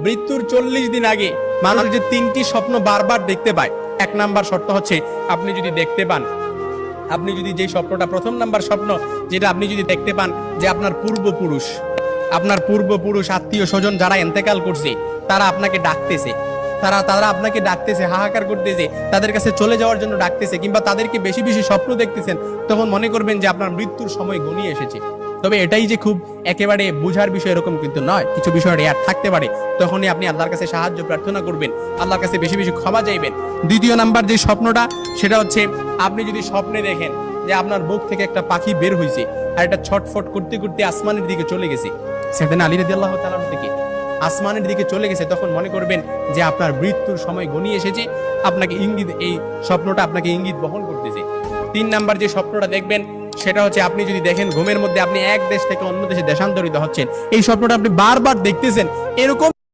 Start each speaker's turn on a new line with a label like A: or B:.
A: মৃত্যুর 40 দিন আগে মানুষ যে 3টি স্বপ্ন বারবার দেখতে পায়, 1 নাম্বার শর্ত হচ্ছে আপনি যদি দেখতে পান, আপনি যদি যে স্বপ্নটা, প্রথম নাম্বার স্বপ্ন যেটা আপনি যদি দেখতে পান যে আপনার পূর্বপুরুষ আত্মীয় স্বজন যারা ইন্তেকাল করছে তারা আপনাকে ডাকতেছে, তারা আপনাকে ডাকতেছে, হাহাকার করতেছে, তাদের কাছে চলে যাওয়ার জন্য ডাকতেছে, কিংবা তাদেরকে বেশি বেশি স্বপ্ন দেখতেছেন, তখন মনে করবেন যে আপনার মৃত্যুর সময় ঘনিয়ে এসেছে। তবে এটাই যে খুব একেবারে বুঝার বিষয় এরকম কিন্তু নয়, কিছু বিষয় রেয়ার থাকতে পারে। তখনই আপনি আল্লাহর কাছে সাহায্য প্রার্থনা করবেন, আল্লাহর কাছে বেশি বেশি ক্ষমা চাইবেন। দ্বিতীয় নাম্বার যে স্বপ্নটা সেটা হচ্ছে আপনি যদি স্বপ্নে দেখেন যে আপনার বুক থেকে একটা পাখি বের হয়েছে আর এটা ছটফট করতে করতে আসমানের দিকে চলে গেছে, সাইয়েদনা আলী রাদিয়াল্লাহু তাআলা থেকে আসমানের দিকে চলে গেছে, তখন মনে করবেন যে আপনার মৃত্যুর সময় ঘনিয়ে এসেছে, আপনাকে ইঙ্গিত, এই স্বপ্নটা আপনাকে ইঙ্গিত বহন করতেছে। 3 নাম্বার যে স্বপ্নটা দেখবেন সেটা হচ্ছে আপনি যদি দেখেন ঘুমের মধ্যে আপনি এক দেশ থেকে অন্য দেশে দেশান্তরিত হচ্ছেন, এই স্বপ্নটা আপনি বারবার দেখতেছেন, এরকম